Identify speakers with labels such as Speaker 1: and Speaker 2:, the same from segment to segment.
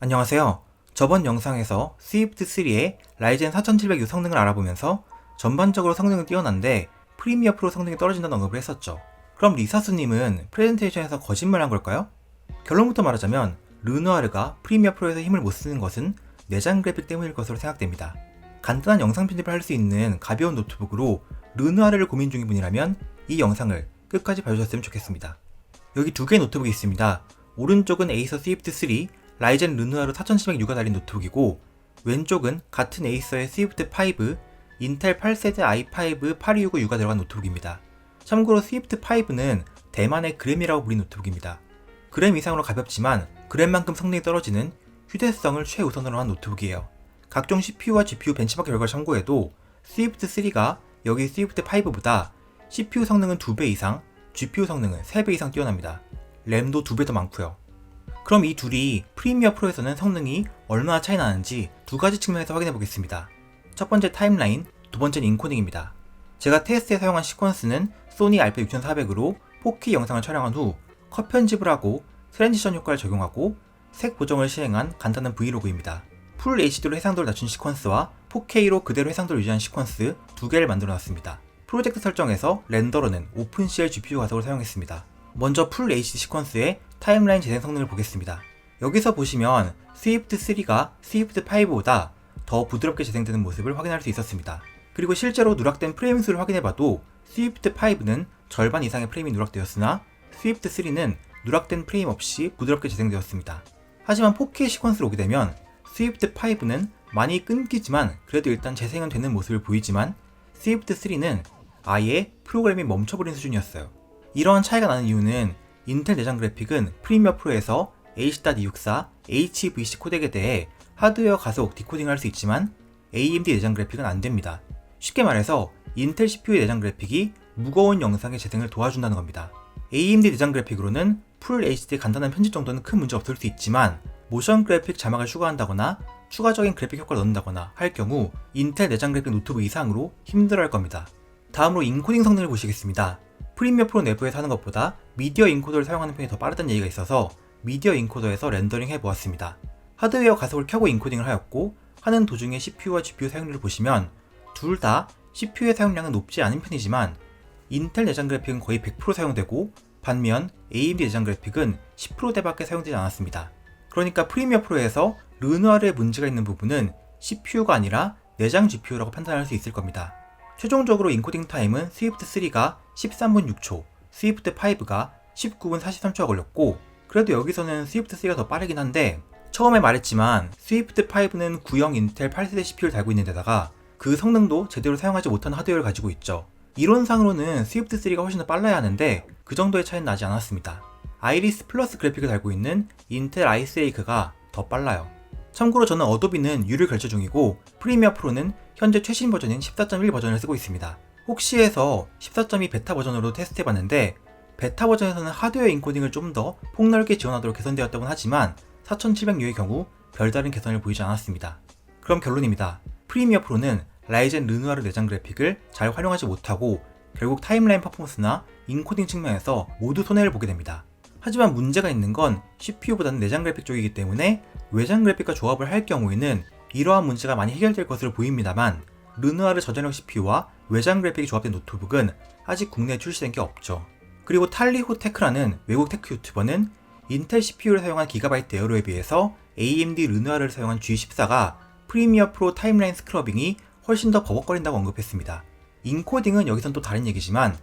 Speaker 1: 안녕하세요. 저번 영상에서 스위프트3의 라이젠 4700U 성능을 알아보면서 전반적으로 성능은 뛰어난데 프리미어 프로 성능이 떨어진다는 언급을 했었죠. 그럼 리사수님은 프레젠테이션에서 거짓말한 걸까요? 결론부터 말하자면 르누아르가 프리미어 프로에서 힘을 못 쓰는 것은 내장 그래픽 때문일 것으로 생각됩니다. 간단한 영상 편집을 할 수 있는 가벼운 노트북으로 르누아르를 고민 중인 분이라면 이 영상을 끝까지 봐주셨으면 좋겠습니다. 여기 두 개의 노트북이 있습니다. 오른쪽은 에이서 스위프트3 라이젠 르누아르 4700U가 달린 노트북이고 왼쪽은 같은 에이서의 스위프트5 인텔 8세대 i5 8269U가 들어간 노트북입니다. 참고로 스위프트5는 대만의 그램이라고 불린 노트북입니다. 그램 이상으로 가볍지만 그램만큼 성능이 떨어지는 휴대성을 최우선으로 한 노트북이에요. 각종 CPU와 GPU 벤치마크 결과를 참고해도 스위프트3가 여기 스위프트5보다 CPU 성능은 2배 이상, GPU 성능은 3배 이상 뛰어납니다. 램도 2배 더 많고요. 그럼 이 둘이 프리미어 프로에서는 성능이 얼마나 차이 나는지 두 가지 측면에서 확인해 보겠습니다. 첫 번째 타임라인, 두 번째는 인코딩입니다. 제가 테스트에 사용한 시퀀스는 소니 알파6400으로 4K 영상을 촬영한 후 컷 편집을 하고 트랜지션 효과를 적용하고 색 보정을 시행한 간단한 브이로그입니다. 풀 HD로 해상도를 낮춘 시퀀스와 4K로 그대로 해상도를 유지한 시퀀스 두 개를 만들어 놨습니다. 프로젝트 설정에서 렌더러는 오픈CL GPU 가속을 사용했습니다. 먼저 풀 HD 시퀀스의 타임라인 재생 성능을 보겠습니다. 여기서 보시면 스위프트3가 스위프트5보다 더 부드럽게 재생되는 모습을 확인할 수 있었습니다. 그리고 실제로 누락된 프레임 수를 확인해봐도 스위프트5는 절반 이상의 프레임이 누락되었으나 스위프트3는 누락된 프레임 없이 부드럽게 재생되었습니다. 하지만 4K 시퀀스로 오게 되면 스위프트5는 많이 끊기지만 그래도 일단 재생은 되는 모습을 보이지만 스위프트3는 아예 프로그램이 멈춰버린 수준이었어요. 이러한 차이가 나는 이유는 인텔 내장 그래픽은 프리미어 프로에서 H.264 HVC 코덱에 대해 하드웨어 가속 디코딩을 할 수 있지만 AMD 내장 그래픽은 안됩니다. 쉽게 말해서 인텔 CPU의 내장 그래픽이 무거운 영상의 재생을 도와준다는 겁니다. AMD 내장 그래픽으로는 풀 HD 간단한 편집 정도는 큰 문제 없을 수 있지만 모션 그래픽 자막을 추가한다거나 추가적인 그래픽 효과를 넣는다거나 할 경우 인텔 내장 그래픽 노트북 이상으로 힘들어할 겁니다. 다음으로 인코딩 성능을 보시겠습니다. 프리미어 프로 내부에서 하는 것보다 미디어 인코더를 사용하는 편이 더 빠르다는 얘기가 있어서 미디어 인코더에서 렌더링 해보았습니다. 하드웨어 가속을 켜고 인코딩을 하였고 하는 도중에 CPU와 GPU 사용률을 보시면 둘 다 CPU의 사용량은 높지 않은 편이지만 인텔 내장 그래픽은 거의 100% 사용되고 반면 AMD 내장 그래픽은 10%대밖에 사용되지 않았습니다. 그러니까 프리미어 프로에서 르누아르에 문제가 있는 부분은 CPU가 아니라 내장 GPU라고 판단할 수 있을 겁니다. 최종적으로 인코딩 타임은 스위프트3가 13분 6초, 스위프트5가 19분 43초가 걸렸고 그래도 여기서는 스위프트3가 더 빠르긴 한데 처음에 말했지만 스위프트5는 구형 인텔 8세대 CPU를 달고 있는 데다가 그 성능도 제대로 사용하지 못한 하드웨어를 가지고 있죠. 이론상으로는 스위프트3가 훨씬 더 빨라야 하는데 그 정도의 차이는 나지 않았습니다. 아이리스 플러스 그래픽을 달고 있는 인텔 아이스 레이크가 더 빨라요. 참고로 저는 어도비는 U를 결제 중이고 프리미어 프로는 현재 최신 버전인 14.1 버전을 쓰고 있습니다. 혹시 해서 14.2 베타 버전으로 테스트해봤는데 베타 버전에서는 하드웨어 인코딩을 좀 더 폭넓게 지원하도록 개선되었다곤 하지만 4700U의 경우 별다른 개선을 보이지 않았습니다. 그럼 결론입니다. 프리미어 프로는 라이젠 르누아르 내장 그래픽을 잘 활용하지 못하고 결국 타임라인 퍼포먼스나 인코딩 측면에서 모두 손해를 보게 됩니다. 하지만 문제가 있는 건 CPU보다는 내장 그래픽 쪽이기 때문에 외장 그래픽과 조합을 할 경우에는 이러한 문제가 많이 해결될 것으로 보입니다만 르누아르 저전력 CPU와 외장 그래픽이 조합된 노트북은 아직 국내에 출시된 게 없죠. 그리고 탈리호 테크라는 외국 테크 유튜버는 인텔 CPU를 사용한 기가바이트 에어로에 비해서 AMD 르누아르를 사용한 G14가 프리미어 프로 타임라인 스크러빙이 훨씬 더 버벅거린다고 언급했습니다. 인코딩은 여기선 또 다른 얘기지만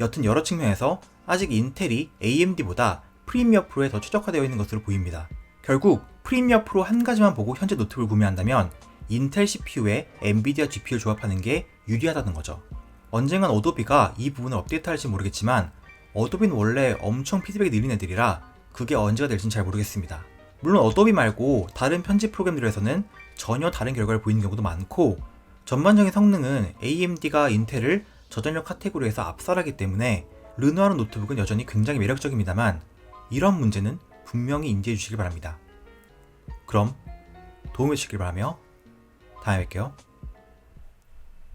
Speaker 1: 여튼 여러 측면에서 아직 인텔이 AMD보다 프리미어 프로에 더 최적화되어 있는 것으로 보입니다. 결국 프리미어 프로 한 가지만 보고 현재 노트북을 구매한다면 인텔 CPU에 엔비디아 GPU를 조합하는 게 유리하다는 거죠. 언젠간 어도비가 이 부분을 업데이트할지 모르겠지만 어도비는 원래 엄청 피드백이 느린 애들이라 그게 언제가 될진 잘 모르겠습니다. 물론 어도비 말고 다른 편집 프로그램들에서는 전혀 다른 결과를 보이는 경우도 많고 전반적인 성능은 AMD가 인텔을 저전력 카테고리에서 압살하기 때문에 르누아르 노트북은 여전히 굉장히 매력적입니다만 이런 문제는 분명히 인지해 주시길 바랍니다. 그럼 도움이 되시길 바라며 다음에 뵐게요.